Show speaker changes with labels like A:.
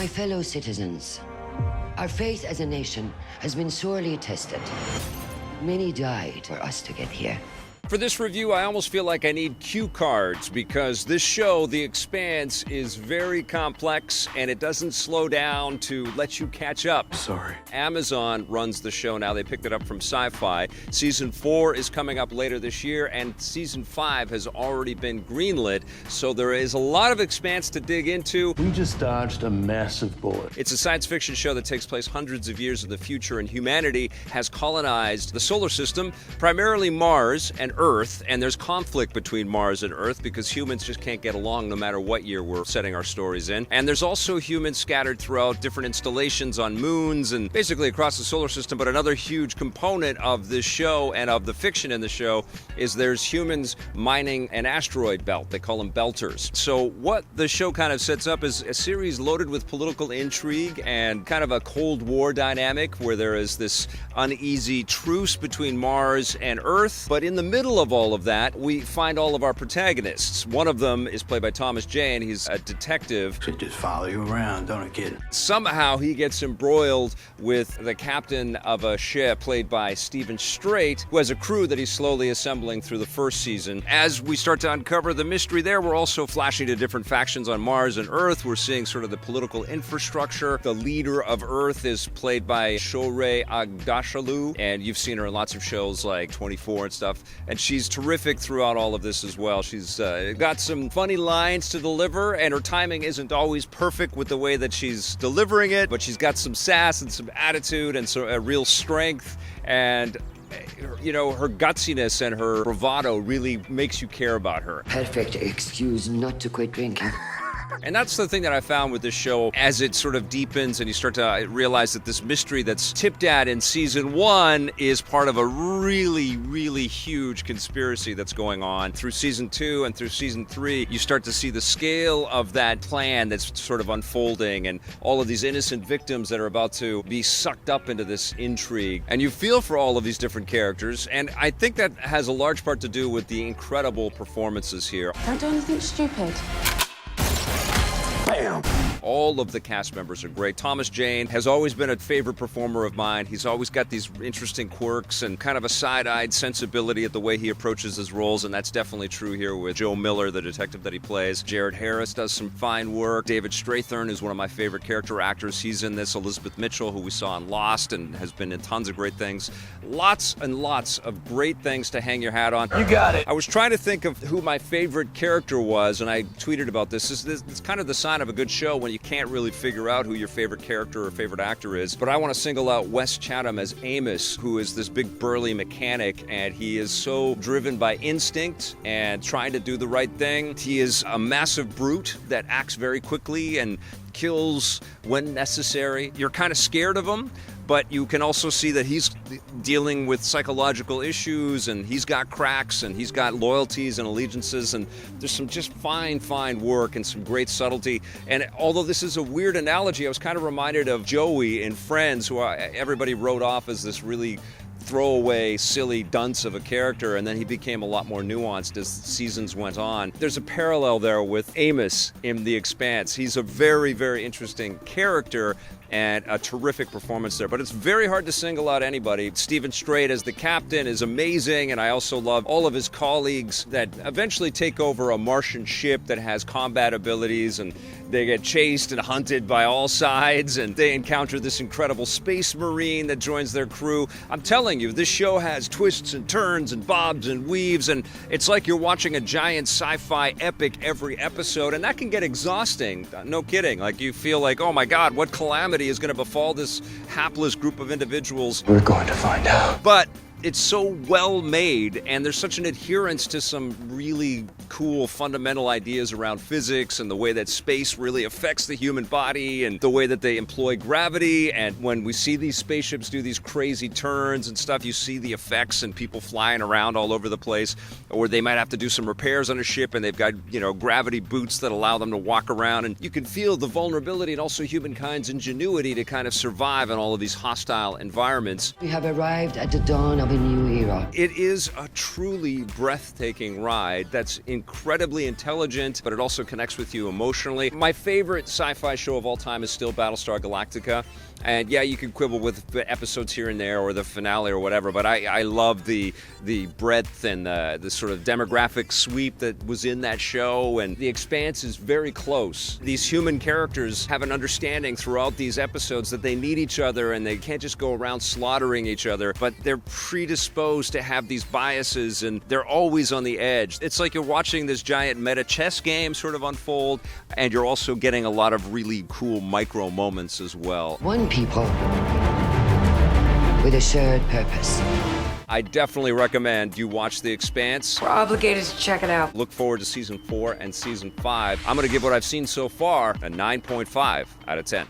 A: My fellow citizens, our faith as a nation has been sorely tested. Many died for us to get here.
B: For this review, I almost feel like I need cue cards because this show, The Expanse, is very complex and it doesn't slow down to let you catch up.
C: Sorry.
B: Amazon runs the show now. They picked it up from Sci-Fi. Season 4 is coming up later this year, and Season 5 has already been greenlit, so there is a lot of Expanse to dig into.
C: We just dodged a massive bullet.
B: It's a science fiction show that takes place hundreds of years in the future, and humanity has colonized the solar system, primarily Mars and Earth, and there's conflict between Mars and Earth because humans just can't get along no matter what year we're setting our stories in. And there's also humans scattered throughout different installations on moons and basically across the solar system. But another huge component of this show and of the fiction in the show is there's humans mining an asteroid belt. They call them belters. So what the show kind of sets up is a series loaded with political intrigue and kind of a Cold War dynamic where there is this uneasy truce between Mars and Earth. But in the middle of all of that, we find all of our protagonists. One of them is played by Thomas Jane. He's a detective.
C: Should just follow you around, don't it, kid?
B: Somehow he gets embroiled with the captain of a ship played by Stephen Strait, who has a crew that he's slowly assembling through the first season. As we start to uncover the mystery there, we're also flashing to different factions on Mars and Earth. We're seeing sort of the political infrastructure. The leader of Earth is played by Shohreh Aghdashloo, and you've seen her in lots of shows like 24 and stuff. And she's terrific throughout all of this as well. She's got some funny lines to deliver, and her timing isn't always perfect with the way that she's delivering it, but she's got some sass and some attitude and so a real strength, and you know, her gutsiness and her bravado really makes you care about her.
A: Perfect excuse not to quit drinking.
B: And that's the thing that I found with this show as it sort of deepens and you start to realize that this mystery that's tipped at in season 1 is part of a really, really huge conspiracy that's going on. Through season 2 and through season 3, you start to see the scale of that plan that's sort of unfolding and all of these innocent victims that are about to be sucked up into this intrigue. And you feel for all of these different characters, and I think that has a large part to do with the incredible performances here.
D: Don't do anything stupid.
C: Bam!
B: All of the cast members are great. Thomas Jane has always been a favorite performer of mine. He's always got these interesting quirks and kind of a side-eyed sensibility at the way he approaches his roles, and that's definitely true here with Joe Miller, the detective that he plays. Jared Harris does some fine work. David Strathairn is one of my favorite character actors. He's in this. Elizabeth Mitchell, who we saw in Lost and has been in tons of great things. Lots and lots of great things to hang your hat on.
C: You got it.
B: I was trying to think of who my favorite character was, and I tweeted about this. It's kind of the sign of a good show when you can't really figure out who your favorite character or favorite actor is. But I want to single out Wes Chatham as Amos, who is this big burly mechanic, and he is so driven by instinct and trying to do the right thing. He is a massive brute that acts very quickly and kills when necessary. You're kind of scared of him, but you can also see that he's dealing with psychological issues, and he's got cracks, and he's got loyalties and allegiances, and there's some just fine work and some great subtlety. And although this is a weird analogy, I was kind of reminded of Joey in Friends, who everybody wrote off as this really throwaway, silly dunce of a character, and then he became a lot more nuanced as seasons went on. There's a parallel there with Amos in The Expanse. He's a very, very interesting character and a terrific performance there. But it's very hard to single out anybody. Stephen Strait as the captain is amazing, and I also love all of his colleagues that eventually take over a Martian ship that has combat abilities, and they get chased and hunted by all sides, and they encounter this incredible space marine that joins their crew. I'm telling you, this show has twists and turns and bobs and weaves, and it's like you're watching a giant sci-fi epic every episode, and that can get exhausting. No kidding. Like, you feel like, oh my God, what calamity is going to befall this hapless group of individuals?
C: We're going to find out.
B: But it's so well made, and there's such an adherence to some really cool fundamental ideas around physics and the way that space really affects the human body and the way that they employ gravity. And when we see these spaceships do these crazy turns and stuff, you see the effects and people flying around all over the place, or they might have to do some repairs on a ship and they've got, you know, gravity boots that allow them to walk around, and you can feel the vulnerability and also humankind's ingenuity to kind of survive in all of these hostile environments.
A: We have arrived at the dawn of a new era.
B: It is a truly breathtaking ride that's incredibly intelligent, but it also connects with you emotionally. My favorite sci-fi show of all time is still Battlestar Galactica. And yeah, you can quibble with the episodes here and there or the finale or whatever, but I love the breadth and the sort of demographic sweep that was in that show. And The Expanse is very close. These human characters have an understanding throughout these episodes that they need each other and they can't just go around slaughtering each other, but they're predisposed to have these biases and they're always on the edge. It's like you're watching this giant meta chess game sort of unfold, and you're also getting a lot of really cool micro moments as well.
A: One people with a shared purpose.
B: I definitely recommend you watch The Expanse.
D: We're obligated to check it out.
B: Look forward to season 4 and season 5. I'm going to give what I've seen so far a 9.5 out of 10.